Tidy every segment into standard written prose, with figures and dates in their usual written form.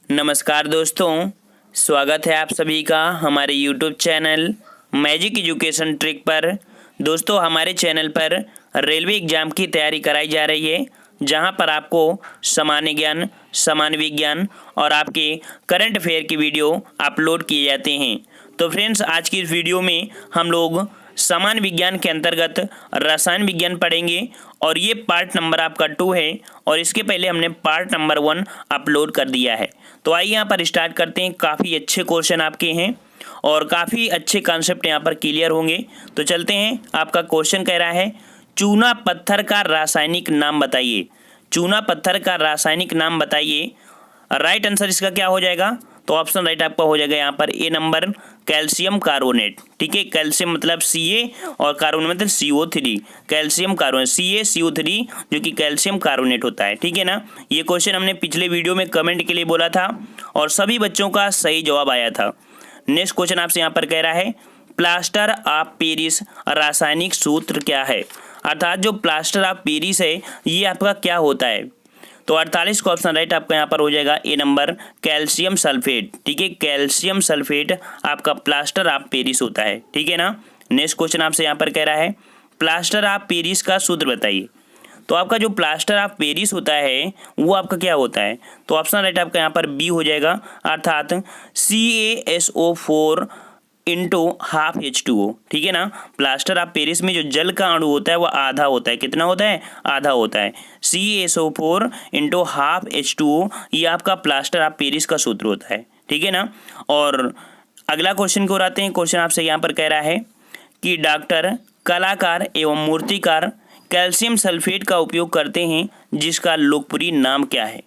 नमस्कार दोस्तों, स्वागत है आप सभी का हमारे YouTube channel magic education trick पर। दोस्तों, हमारे चैनल पर रेलवे एग्ज़ाम की तैयारी कराई जा रही है, जहां पर आपको सामान्य ज्ञान, सामान्य विज्ञान और आपके करंट अफेयर की वीडियो अपलोड किए जाते हैं। तो फ्रेंड्स, आज की इस वीडियो में हम लोग सामान्य विज्ञान के अंतर्गत रसायन विज्ञान पढ़ेंगे और ये पार्ट नंबर आपका 2 है और इसके पहले हमने पार्ट नंबर 1 अपलोड कर दिया है। तो आइए यहाँ पर स्टार्ट करते हैं। काफ़ी अच्छे क्वेश्चन आपके हैं और काफ़ी अच्छे कॉन्सेप्ट यहाँ पर क्लियर होंगे। तो चलते हैं। आपका क्वेश्चन कह रहा है, चूना पत्थर का रासायनिक नाम बताइए। चूना पत्थर का रासायनिक नाम बताइए। राइट आंसर इसका क्या हो जाएगा? तो ऑप्शन राइट आपका हो जाएगा यहाँ पर ए नंबर, कैल्शियम कार्बोनेट। ठीक है, कैल्शियम मतलब Ca और कार्बोनेट मतलब CO3। कैल्शियम कार्बोनेट CaCO3 जो कि कैल्शियम कार्बोनेट होता है। ठीक है ना। ये क्वेश्चन हमने पिछले वीडियो में कमेंट के लिए बोला था और सभी बच्चों का सही जवाब आया था। नेक्स्ट क्वेश्चन आपसे यहाँ पर कह रहा है, प्लास्टर ऑफ पेरिस रासायनिक सूत्र क्या है? अर्थात जो प्लास्टर ऑफ पेरिस है ये आपका क्या होता है? तो 48 का ऑप्शन राइट आपका यहाँ पर हो जाएगा ए नंबर, कैल्शियम सल्फेट। ठीक है, कैल्शियम सल्फेट आपका प्लास्टर ऑफ पेरिस होता है। ठीक है ना। नेक्स्ट क्वेश्चन आपसे यहाँ पर कह रहा है, प्लास्टर ऑफ पेरिस का सूत्र बताइए। तो आपका जो प्लास्टर ऑफ पेरिस होता है वो आपका क्या होता है? तो ऑप्शन राइट आपका यहाँ पर बी हो जाएगा, अर्थात CaSO4 इंटू हाफ H2O। ठीक है ना। प्लास्टर ऑफ पेरिस में जो जल का अणु होता है वो आधा होता है। कितना होता है? आधा होता है। CaSO4 इंटू हाफ H2O ये आपका प्लास्टर ऑफ पेरिस का सूत्र होता है। ठीक है ना। और अगला क्वेश्चन को आते हैं। क्वेश्चन आपसे यहाँ पर कह रहा है कि डॉक्टर, कलाकार एवं मूर्तिकार कैल्शियम सल्फेट का उपयोग करते हैं, जिसका लोकप्रिय नाम क्या है?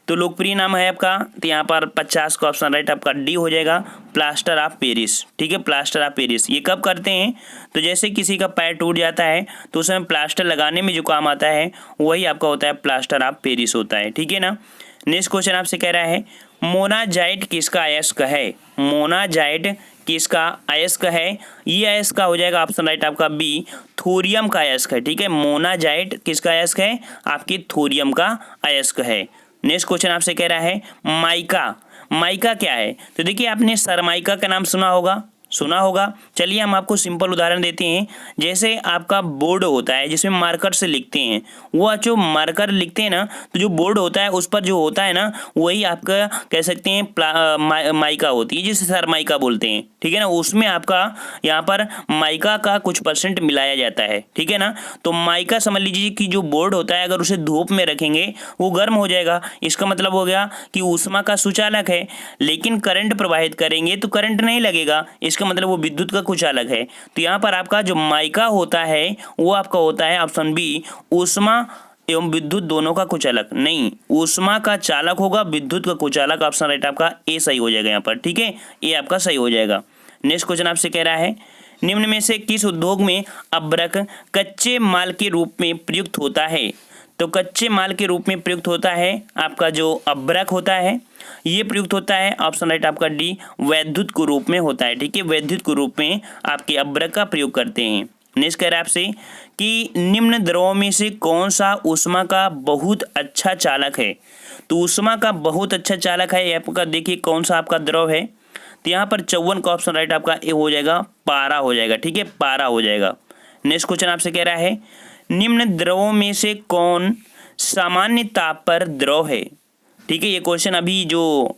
तो लोकप्रिय नाम है आपका, तो यहाँ पर 50 का ऑप्शन राइट आपका डी हो जाएगा, प्लास्टर ऑफ पेरिस। ठीक है, प्लास्टर ऑफ पेरिस ये कब करते हैं? तो जैसे किसी का पैर टूट जाता है तो उसमें प्लास्टर लगाने में जो काम आता है वही आपका होता है प्लास्टर ऑफ पेरिस होता है। ठीक है ना। नेक्स्ट क्वेश्चन आपसे कह रहा है, मोनाजाइट किसका अयस्क है? मोनाजाइट किसका अयस्क है? ये अयस्क का हो जाएगा ऑप्शन राइट आपका बी, थोरियम का अयस्क है। ठीक है, मोनाजाइट किसका अयस्क है? आपकी थोरियम का अयस्क है। नेक्स्ट क्वेश्चन आपसे कह रहा है, माइका। माइका क्या है? तो देखिए, आपने सरमाइका का नाम सुना होगा। चलिए हम आपको सिंपल उदाहरण देते हैं। जैसे आपका बोर्ड होता है जिसमें मार्कर से लिखते हैं, वो जो मार्कर लिखते हैं ना, तो जो बोर्ड होता है उस पर जो होता है ना वही आपका कह सकते हैं माइका होती है, जिसे सरमाइका बोलते हैं। ठीक है ना। उसमें आपका यहाँ पर माइका का कुछ % मिलाया जाता है। ठीक है ना। तो माइका समझ लीजिए कि जो बोर्ड होता है अगर उसे धूप में रखेंगे वो गर्म हो जाएगा। इसका मतलब हो गया कि ऊष्मा का सुचालक है, लेकिन करंट प्रवाहित करेंगे तो करंट नहीं लगेगा। इसका मतलब वो विद्युत का कुछ अलग है। तो यहाँ पर आपका जो माइका होता है वो आपका होता है ऑप्शन बी, ऊष्मा एवं विद्युत दोनों का कुछ अलग नहीं, ऊष्मा का चालक होगा, विद्युत का कुचालक। ऑप्शन राइट आपका ए सही हो जाएगा यहाँ पर। ठीक है, ये आपका सही हो जाएगा। नेक्स्ट क्वेश्चन आपसे कह रहा है, निम्न में से किस उद्योग में अभ्रक कच्चे माल के रूप में प्रयुक्त होता है? तो कच्चे माल के रूप में प्रयुक्त होता है आपका जो अभ्रक होता है ये प्रयुक्त होता है ऑप्शन राइट आपका डी, वैद्युत के रूप में होता है। ठीक है, वैद्युत के रूप में आपके अभ्रक का प्रयोग करते हैं। नेक्स्ट कह रहा है आपसे कि निम्न द्रवों में से कौन सा ऊष्मा का बहुत अच्छा चालक है? तो ऊष्मा का बहुत अच्छा चालक है आपका, देखिए कौन सा आपका द्रव है। तो यहाँ पर 54 का ऑप्शन राइट आपका ए हो जाएगा, पारा हो जाएगा। ठीक है, पारा हो जाएगा। नेक्स्ट क्वेश्चन आपसे कह रहा है, निम्न द्रवों में से कौन सामान्य ताप पर द्रव है? ठीक है, ये क्वेश्चन अभी जो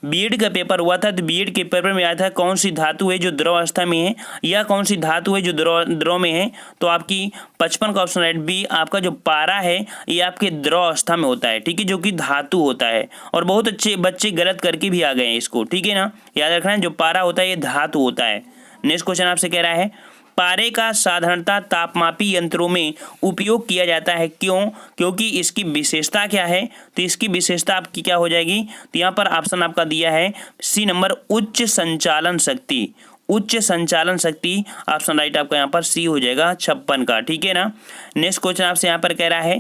बीएड का पेपर हुआ था तो बीएड के पेपर में आया था, कौन सी धातु है जो द्रव अवस्था में है या कौन सी धातु है जो द्रव में है? तो आपकी 55 का ऑप्शन राइट बी, आपका जो पारा है ये आपके द्रव अवस्था में होता है। ठीक है, जो कि धातु होता है। और बहुत अच्छे बच्चे गलत करके भी आ गए हैं इसको। ठीक है ना, याद रखना है जो पारा होता है ये धातु होता है। नेक्स्ट क्वेश्चन आपसे कह रहा है, पारे का साधारणतः तापमापी यंत्रों में उपयोग किया जाता है, क्यों? क्योंकि इसकी विशेषता क्या है? तो इसकी विशेषता आपकी क्या हो जाएगी? तो यहाँ पर ऑप्शन आपका दिया है सी नंबर, उच्च संचालन शक्ति। उच्च संचालन शक्ति ऑप्शन राइट आपका यहाँ पर सी हो जाएगा 56 का। ठीक है ना। नेक्स्ट क्वेश्चन आपसे यहाँ पर कह रहा है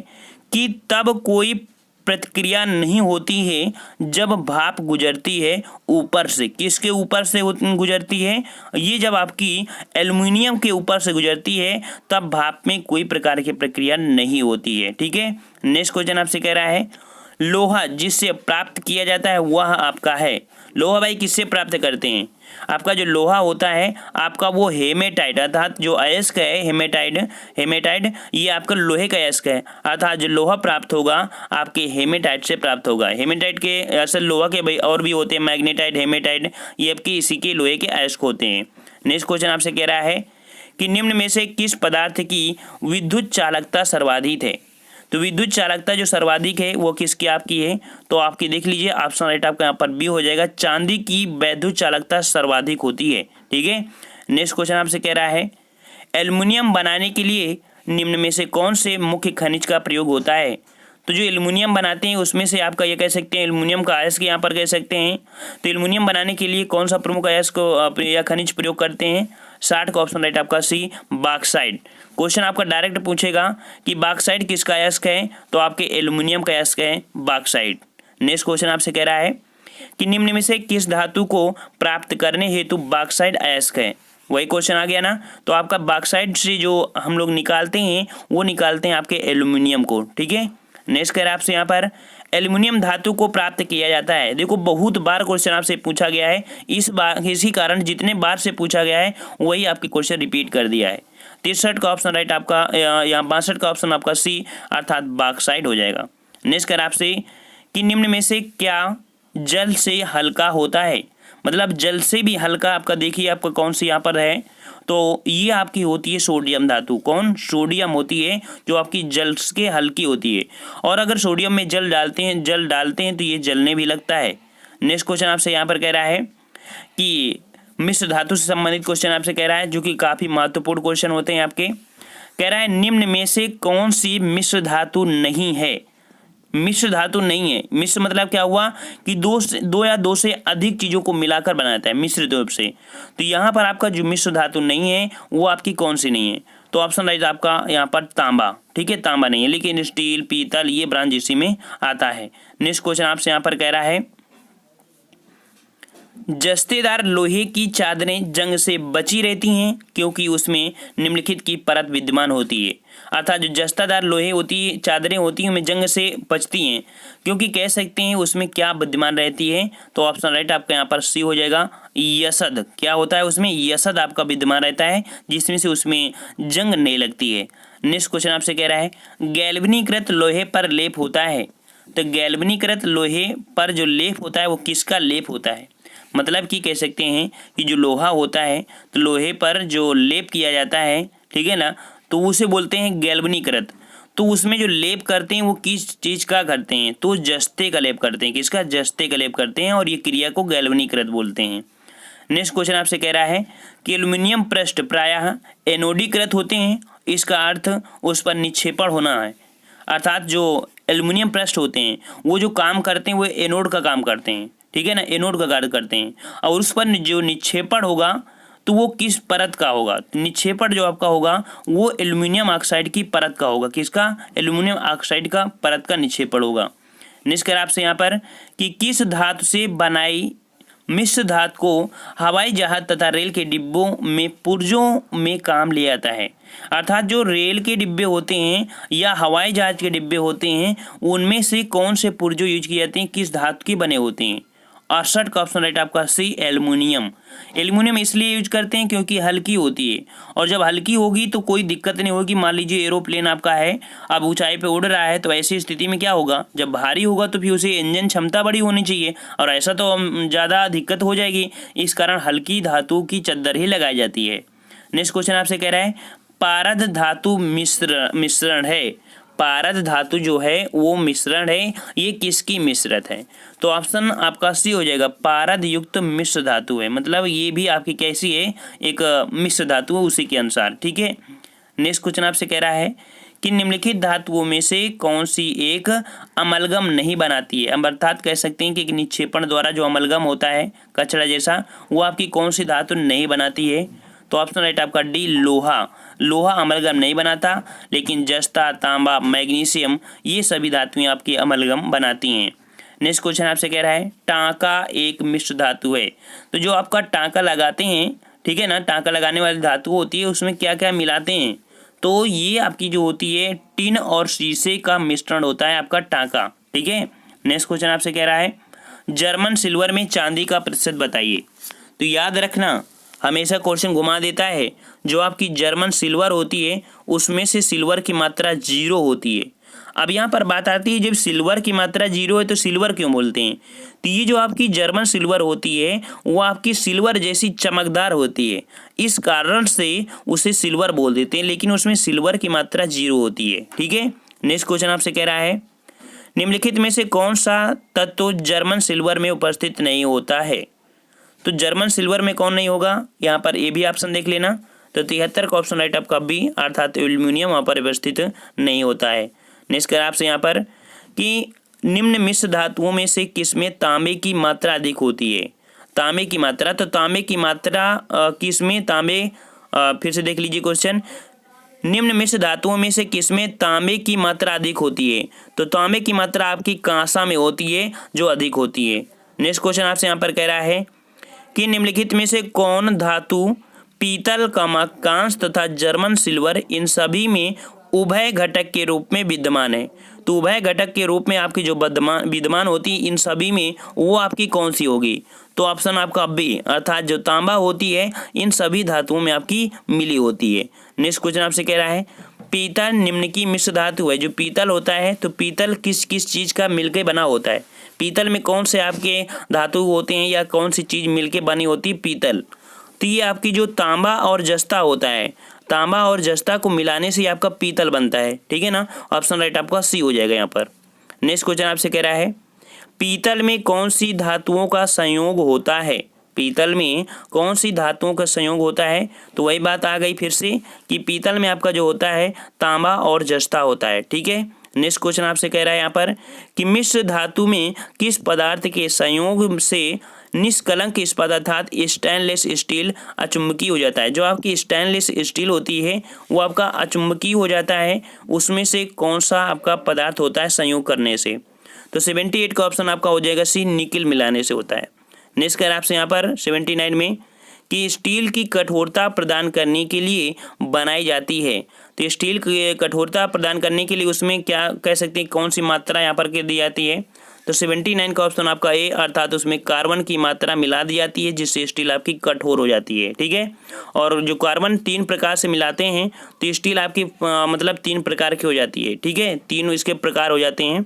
कि तब कोई प्रतिक्रिया नहीं होती है जब भाप गुजरती है ऊपर से। किसके ऊपर से गुजरती है? ये जब आपकी एल्युमिनियम के ऊपर से गुजरती है तब भाप में कोई प्रकार की प्रक्रिया नहीं होती है। ठीक है। नेक्स्ट क्वेश्चन आपसे कह रहा है, लोहा जिससे प्राप्त किया जाता है वह आपका है, लोहा भाई किससे प्राप्त करते हैं, आपका जो लोहा होता है आपका वो हेमेटाइट अर्थात जो अयस्क है हेमेटाइट ये आपका लोहे का अयस्क है, अर्थात जो लोहा प्राप्त होगा आपके हेमेटाइट से प्राप्त होगा। हेमेटाइट के असल लोहा के भाई और भी होते हैं, मैग्नेटाइट, हेमेटाइट, ये आपके इसी के लोहे के अयस्क होते हैं। नेक्स्ट क्वेश्चन आपसे कह रहा है कि निम्न में से किस पदार्थ की विद्युत चालकता सर्वाधिक है। तो विद्युत चालकता जो सर्वाधिक है वो किसकी आपकी है, तो आपकी देख लीजिए ऑप्शन राइट आपका यहाँ पर बी हो जाएगा, चांदी की विद्युत चालकता सर्वाधिक होती है। ठीक है, नेक्स्ट क्वेश्चन आपसे कह रहा है एल्युमिनियम बनाने के लिए निम्न में से कौन से मुख्य खनिज का प्रयोग होता है। तो जो एल्युमिनियम बनाते हैं उसमें से आपका ये कह सकते हैं एल्युमिनियम का अयस्क यहाँ पर कह सकते हैं। तो एल्युमिनियम बनाने के लिए कौन सा प्रमुख अयस्क या खनिज प्रयोग करते हैं, 60 का ऑप्शन राइट आपका सी बॉक्साइट। क्वेश्चन आपका डायरेक्ट पूछेगा कि बॉक्साइट किसका अयस्क है, तो आपके एल्युमिनियम का अयस्क है बॉक्साइट। नेक्स्ट क्वेश्चन आपसे कह रहा है कि निम्न में से किस धातु को प्राप्त करने हेतु बॉक्साइट अयस्क है। वही क्वेश्चन आ गया ना, तो आपका बॉक्साइट से जो हम लोग निकालते हैं वो निकालते हैं आपके एल्युमिनियम को। ठीक है, नेक्स्ट कह रहा है आपसे यहाँ पर एल्युमिनियम धातु को प्राप्त किया जाता है। देखो बहुत बार क्वेश्चन आपसे पूछा गया है, इस बार इसी कारण जितने बार से पूछा गया है वही आपके क्वेश्चन रिपीट कर दिया है। 63 का ऑप्शन राइट आपका यहाँ 62 का ऑप्शन आपका सी अर्थात बॉक्साइट हो जाएगा। नेक्स्ट कर आपसे कि निम्न में से क्या जल से हल्का होता है, मतलब जल से भी हल्का आपका देखिए आपका कौन सी यहाँ पर है, तो ये आपकी होती है सोडियम धातु। कौन, सोडियम होती है जो आपकी जल के हल्की होती है, और अगर सोडियम में जल डालते हैं तो ये जलने भी लगता है। नेक्स्ट क्वेश्चन आपसे यहाँ पर कह रहा है कि मिश्र धातु से संबंधित क्वेश्चन आपसे कह रहा है जो कि काफ़ी महत्वपूर्ण क्वेश्चन होते हैं आपके। कह रहा है निम्न में से कौन सी मिश्र धातु नहीं है। मिश्र धातु नहीं है, मिश्र मतलब क्या हुआ कि दो या दो से अधिक चीज़ों को मिलाकर बनाता है मिश्रित रूप से। तो यहाँ पर आपका जो मिश्र धातु नहीं है वो आपकी कौन सी नहीं है, तो ऑप्शन राइट आपका यहाँ पर तांबा। ठीक है, तांबा नहीं है, लेकिन स्टील, पीतल ये ब्रांच इसी में आता है। नेक्स्ट क्वेश्चन आपसे यहाँ पर कह रहा है जस्तेदार लोहे की चादरें जंग से बची रहती हैं क्योंकि उसमें निम्नलिखित की परत विद्यमान होती है। अर्थात जो जस्तादार लोहे होती है चादरें होती हैं उनमें जंग से बचती हैं क्योंकि कह सकते हैं उसमें क्या विद्यमान रहती है, तो ऑप्शन राइट आपका यहाँ पर सी हो जाएगा, यसद। क्या होता है उसमें, यसद आपका विद्यमान रहता है जिसमें से उसमें जंग नहीं लगती है। नेक्स्ट क्वेश्चन आपसे कह रहा है गैल्वनीकृत लोहे पर लेप होता है। तो गैल्वनीकृत लोहे पर जो लेप होता है वो किसका लेप होता है, मतलब कि कह सकते हैं कि जो लोहा होता है तो लोहे पर जो लेप किया जाता है, ठीक है ना, तो उसे बोलते हैं गैल्वनीकृत। तो उसमें जो लेप करते हैं वो किस चीज़ का करते हैं, तो जस्ते का लेप करते हैं। किसका, जस्ते का लेप करते हैं, और ये क्रिया को गैल्वनीकृत बोलते हैं। नेक्स्ट क्वेश्चन आपसे कह रहा है कि एल्युमिनियम पृष्ठ प्रायः एनोडीकृत होते हैं, इसका अर्थ उस पर निक्षेपण होना है। अर्थात जो एल्युमिनियम पृष्ठ होते हैं वो जो काम करते हैं वो एनोड का काम करते हैं, ठीक है ना, एनोड का कार्य करते हैं, और उस पर जो निक्षेपण होगा तो वो किस परत का होगा, निक्षेपण जो आपका होगा वो एल्युमिनियम ऑक्साइड की परत का होगा। किसका, एल्युमिनियम ऑक्साइड का परत का निक्षेपण होगा। निष्कर आपसे यहाँ पर कि किस धातु से बनाई मिश्र धातु को हवाई जहाज तथा रेल के डिब्बों में पुर्जों में काम लिया जाता है। अर्थात जो रेल के डिब्बे होते हैं या हवाई जहाज के डिब्बे होते हैं उनमें से कौन से पुर्जो यूज किए जाते हैं, किस धातु के बने होते हैं। 68 का ऑप्शन राइट आपका सी, एल्युमिनियम। एल्युमिनियम इसलिए यूज करते हैं क्योंकि हल्की होती है, और जब हल्की होगी तो कोई दिक्कत नहीं होगी। मान लीजिए एरोप्लेन आपका है, अब ऊंचाई पे उड़ रहा है, तो ऐसी स्थिति में क्या होगा, जब भारी होगा तो फिर उसे इंजन क्षमता बड़ी होनी चाहिए, और ऐसा तो ज़्यादा दिक्कत हो जाएगी। इस कारण हल्की धातु की चद्दर ही लगाई जाती है। नेक्स्ट क्वेश्चन आपसे कह रहा है पारद धातु मिश्रण है। पारद धातु जो है वो मिश्रण है, ये किसकी मिश्रत है, तो ऑप्शन आपका सी हो जाएगा, पारद युक्त मिश्र धातु है। मतलब ये भी आपकी कैसी है, एक मिश्र धातु है उसी के अनुसार। ठीक है, नेक्स्ट क्वेश्चन आपसे कह रहा है कि निम्नलिखित धातुओं में से कौन सी एक अमलगम नहीं बनाती है। अर्थात कह सकते हैं कि एक निक्षेपण द्वारा जो अमलगम होता है कचरा जैसा, वो आपकी कौन सी धातु नहीं बनाती है, तो ऑप्शन राइट आपका डी, लोहा। लोहा अमलगम नहीं बनाता, लेकिन जस्ता, तांबा, मैग्नीशियम ये सभी धातुएं आपकी अमलगम बनाती हैं। नेक्स्ट क्वेश्चन आपसे कह रहा है टांका एक मिश्र धातु है। तो जो आपका टांका लगाते हैं, ठीक है ना, टांका लगाने वाली धातु होती है उसमें क्या क्या मिलाते हैं, तो ये आपकी जो होती है टिन और शीशे का मिश्रण होता है आपका टांका। ठीक है, नेक्स्ट क्वेश्चन आपसे कह रहा है जर्मन सिल्वर में चांदी का प्रतिशत बताइए। तो याद रखना हमेशा क्वेश्चन घुमा देता है, जो आपकी जर्मन सिल्वर होती है उसमें से सिल्वर की मात्रा 0 होती है। अब यहाँ पर बात आती है जब सिल्वर की मात्रा 0 है तो सिल्वर क्यों बोलते हैं। तो ये जो आपकी जर्मन सिल्वर होती है वो आपकी सिल्वर जैसी चमकदार होती है, इस कारण से उसे सिल्वर बोल देते हैं, लेकिन उसमें सिल्वर की मात्रा 0 होती है। ठीक है, नेक्स्ट क्वेश्चन आपसे कह रहा है निम्नलिखित में से कौन सा तत्व जर्मन सिल्वर में उपस्थित नहीं होता है। तो जर्मन सिल्वर में कौन नहीं होगा, यहाँ पर ए भी ऑप्शन देख लेना। तो 73 का ऑप्शन राइट आपका बी, अर्थात एल्यूमिनियम वहाँ पर उपस्थित नहीं होता है। नेक्स्ट कर आपसे यहाँ पर कि निम्न मिश्र धातुओं में से किसमें तांबे की मात्रा अधिक होती है। तांबे की मात्रा, तो तांबे की मात्रा किसमें तांबे, फिर से देख लीजिए क्वेश्चन, निम्न मिश्र धातुओं में से किसमें तांबे की मात्रा अधिक होती है। तो तांबे की मात्रा आपकी कांसा में होती है जो अधिक होती है। नेक्स्ट क्वेश्चन आपसे यहाँ पर कह रहा है कि निम्नलिखित में से कौन धातु पीतल, कांस तथा जर्मन सिल्वर इन सभी में उभय घटक के रूप में विद्यमान है। तो उभय घटक के रूप में आपकी जो विद्यमान होती है इन सभी में, वो आपकी कौन सी होगी। तो ऑप्शन आपका बी, अर्थात जो तांबा होती है इन सभी धातुओं में आपकी मिली होती है। नेक्स्ट क्वेश्चन आपसे कह रहा है पीतल निम्न की मिश्र धातु है। जो पीतल होता है तो पीतल किस किस चीज़ का मिलके बना होता है। पीतल में कौन से आपके धातु होते हैं या कौन सी चीज़ मिलके बनी होती है पीतल। तो ये आपकी जो तांबा और जस्ता होता है, तांबा और जस्ता को मिलाने से आपका पीतल बनता है। ठीक है ना, ऑप्शन राइट आपका सी हो जाएगा यहाँ पर। नेक्स्ट क्वेश्चन आपसे कह रहा है पीतल में कौन सी धातुओं का संयोग होता है। पीतल में कौन सी धातुओं का संयोग होता है। तो वही बात आ गई फिर से कि पीतल में आपका जो होता है तांबा और जस्ता होता है। ठीक है, नेक्स्ट क्वेश्चन आपसे कह रहा है यहाँ पर कि मिश्र धातु में किस पदार्थ के संयोग से निष्कलंक इस्पात अर्थात स्टेनलेस स्टील अचुंबकीय हो जाता है। जो आपकी स्टेनलेस स्टील होती है वो आपका अचुंबकीय हो जाता है, उसमें से कौन सा आपका पदार्थ होता है संयोग करने से। तो 78 का ऑप्शन आपका हो जाएगा सी, निकिल मिलाने से होता है। नेक्स्ट कर आपसे यहाँ पर 79 में कि स्टील की कठोरता प्रदान करने के लिए बनाई जाती है। तो स्टील की कठोरता प्रदान करने के लिए उसमें क्या कह सकते हैं, कौन सी मात्रा यहाँ पर दी जाती है। तो 79 का ऑप्शन आपका ए, अर्थात उसमें कार्बन की मात्रा मिला दी जाती है जिससे स्टील आपकी कठोर हो जाती है। ठीक है, और जो कार्बन 3 प्रकार से मिलाते हैं तो स्टील आपकी मतलब 3 प्रकार की हो जाती है। ठीक है, 3 इसके प्रकार हो जाते हैं।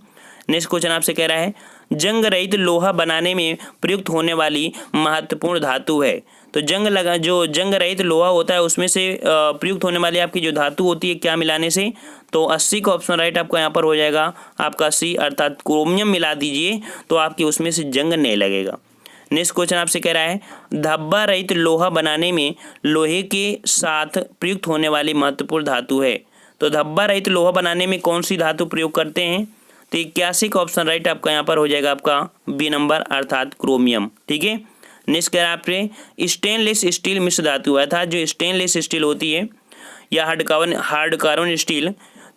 नेक्स्ट क्वेश्चन आपसे कह रहा है जंग रहित लोहा बनाने में प्रयुक्त होने वाली महत्वपूर्ण धातु है। तो जो जंग रहित लोहा होता है उसमें से प्रयुक्त होने वाली आपकी जो धातु होती है क्या मिलाने से। तो 80 का ऑप्शन राइट आपका यहाँ पर हो जाएगा आपका सी, अर्थात क्रोमियम मिला दीजिए तो आपकी उसमें से जंग नहीं लगेगा। नेक्स्ट क्वेश्चन आपसे कह रहा है धब्बा रहित लोहा बनाने में लोहे के साथ प्रयुक्त होने वाली महत्वपूर्ण धातु है। तो धब्बा रहित लोहा बनाने में कौन सी धातु प्रयोग करते हैं। तो 81 का ऑप्शन राइट आपका यहाँ पर हो जाएगा आपका बी नंबर, अर्थात क्रोमियम। ठीक है, नेक्स्ट कह आपने स्टेनलेस स्टील मिश्र धातु है, अर्थात जो स्टेनलेस स्टील होती है या हार्ड कार्बन स्टील,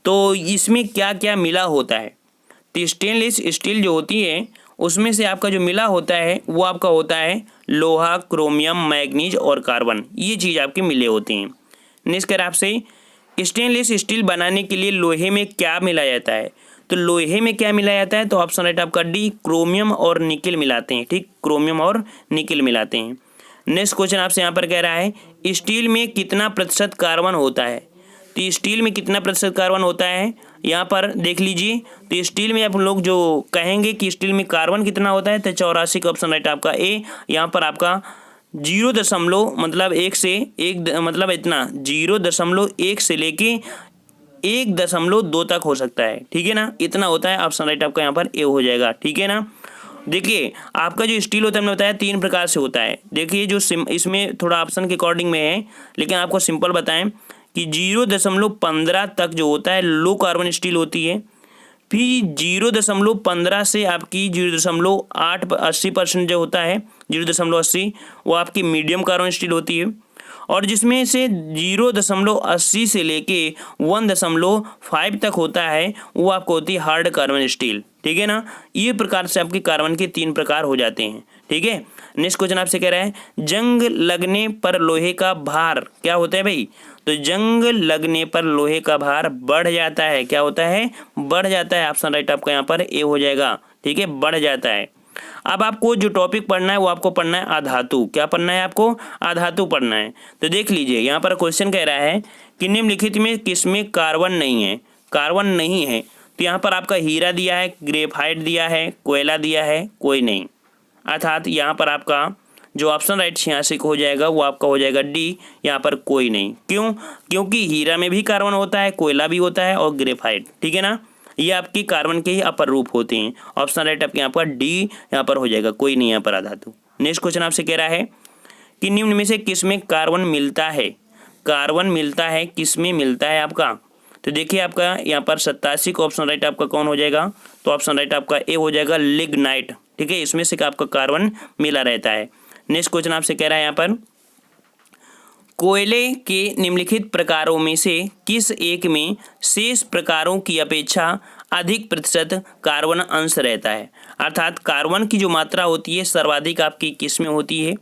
तो इसमें क्या क्या मिला होता है। तो स्टेनलेस स्टील जो होती है उसमें से आपका जो मिला होता है वो आपका होता है लोहा, क्रोमियम, मैग्नीज और कार्बन, ये चीज़ आपके मिले होते हैं। नेक्स्ट कर आपसे स्टेनलेस स्टील बनाने के लिए लोहे में क्या मिलाया जाता है। तो लोहे में क्या मिलाया जाता है। तो ऑप्शन राइट आपका डी, क्रोमियम और निकिल मिलाते हैं। ठीक, क्रोमियम और निकिल मिलाते हैं। नेक्स्ट क्वेश्चन आपसे यहाँ पर कह रहा है स्टील में कितना प्रतिशत कार्बन होता है। तो स्टील में कितना प्रतिशत कार्बन होता है यहाँ पर देख लीजिए। तो स्टील में आप लोग जो कहेंगे कि स्टील में कार्बन कितना होता है, तो 84 का ऑप्शन राइट आपका ए। यहाँ पर आपका 0 मतलब 1 से 1 मतलब इतना 0.1 से लेके 1.2 तक हो सकता है। ठीक है ना, इतना होता है। ऑप्शन राइट आपका यहाँ पर ए हो जाएगा। ठीक है ना, देखिए आपका जो स्टील होता है हमने बताया 3 प्रकार से होता है। देखिए जो इसमें थोड़ा ऑप्शन के अकॉर्डिंग में है, लेकिन आपको सिंपल बताएं कि 0.15 तक जो होता है लो कार्बन स्टील होती है। फिर 0.15 से आपकी 0.8 80% जो होता है 0.80 वो आपकी मीडियम कार्बन स्टील होती है। और जिसमें से 0.80 से लेके 1.5 तक होता है वो आपको होती है हार्ड कार्बन स्टील। ठीक है ना, ये प्रकार से आपके कार्बन के 3 प्रकार हो जाते हैं। ठीक है, नेक्स्ट क्वेश्चन आपसे कह रहा है जंग लगने पर लोहे का भार क्या होता है भाई। तो जंग लगने पर लोहे का भार बढ़ जाता है। क्या होता है, बढ़ जाता है। ऑप्शन राइट आपका यहाँ पर ए हो जाएगा। ठीक है, बढ़ जाता है। अब आपको जो टॉपिक पढ़ना है वो आपको पढ़ना है अधातु। क्या पढ़ना है आपको? अधातु पढ़ना है। तो देख लीजिए यहाँ पर क्वेश्चन कह रहा है कि निम्नलिखित में किसमें कार्बन नहीं है? कार्बन नहीं है तो यहाँ पर आपका हीरा दिया है, ग्रेफाइट दिया है, कोयला दिया है, कोई नहीं। अर्थात यहाँ पर आपका जो ऑप्शन राइट 86 हो जाएगा वो आपका हो जाएगा डी, यहाँ पर कोई नहीं। क्यों? क्योंकि हीरा में भी कार्बन होता है, कोयला भी होता है और ग्रेफाइट, ठीक है ना, ये आपकी कार्बन के ही अपर रूप होते हैं। ऑप्शन राइट आपके यहाँ पर डी यहाँ पर हो जाएगा, कोई नहीं यहाँ पर अधातु। नेक्स्ट क्वेश्चन आपसे कह रहा है कि निम्न में से किसमें कार्बन मिलता है? कार्बन मिलता है, किसमें मिलता है आपका? तो देखिए आपका यहाँ पर 87 का ऑप्शन राइट आपका कौन हो जाएगा? तो ऑप्शन राइट आपका ए हो जाएगा, लिग्नाइट, ठीक है, इसमें से आपका कार्बन मिला रहता है। नेक्स्ट क्वेश्चन आपसे कह रहा है यहाँ पर कोयले के निम्नलिखित प्रकारों में से किस एक में शेष प्रकारों की अपेक्षा अधिक प्रतिशत कार्बन अंश रहता है? अर्थात कार्बन की जो मात्रा होती है सर्वाधिक आपकी किस में होती है?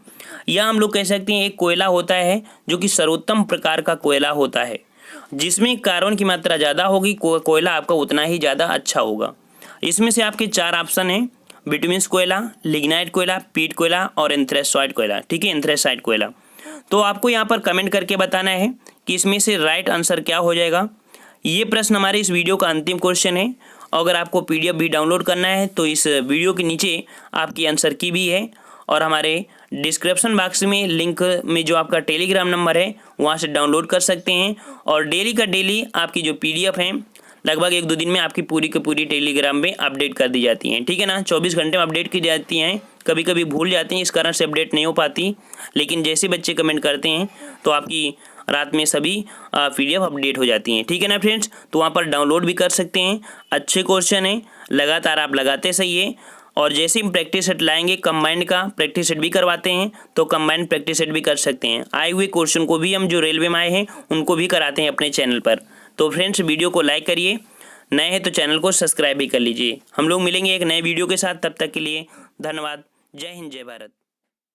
या हम लोग कह सकते हैं एक कोयला होता है जो कि सर्वोत्तम प्रकार का कोयला होता है, जिसमें कार्बन की मात्रा ज़्यादा होगी, कोयला आपका उतना ही ज़्यादा अच्छा होगा। इसमें से आपके 4 ऑप्शन हैं, बिटुमिन्स कोयला, लिग्नाइट कोयला, पीट कोयला और एंथ्रेसाइट कोयला, ठीक है, एंथ्रेसाइट कोयला। तो आपको यहाँ पर कमेंट करके बताना है कि इसमें से राइट आंसर क्या हो जाएगा। ये प्रश्न हमारे इस वीडियो का अंतिम क्वेश्चन है। अगर आपको PDF भी डाउनलोड करना है तो इस वीडियो के नीचे आपकी आंसर की भी है, और हमारे डिस्क्रिप्शन बॉक्स में लिंक में जो आपका टेलीग्राम नंबर है वहाँ से डाउनलोड कर सकते हैं। और डेली का डेली आपकी जो PDF है लगभग 1-2 दिन में आपकी पूरी की पूरी टेलीग्राम में अपडेट कर दी जाती हैं, ठीक है ना, 24 घंटे में अपडेट की जाती हैं। कभी कभी भूल जाते हैं, इस कारण से अपडेट नहीं हो पाती, लेकिन जैसे बच्चे कमेंट करते हैं तो आपकी रात में सभी PDF अपडेट हो जाती हैं, ठीक है ना फ्रेंड्स। तो वहाँ पर डाउनलोड भी कर सकते हैं। अच्छे क्वेश्चन हैं, लगातार आप लगाते सही है। और जैसे हम प्रैक्टिस सेट लाएंगे, कंबाइंड का प्रैक्टिस सेट भी करवाते हैं, तो कंबाइंड प्रैक्टिस सेट भी कर सकते हैं। आए हुए क्वेश्चन को भी हम जो रेलवे में आए हैं उनको भी कराते हैं अपने चैनल पर। तो फ्रेंड्स वीडियो को लाइक करिए, नए हैं तो चैनल को सब्सक्राइब भी कर लीजिए। हम लोग मिलेंगे एक नए वीडियो के साथ, तब तक के लिए धन्यवाद। जय हिंद, जय भारत।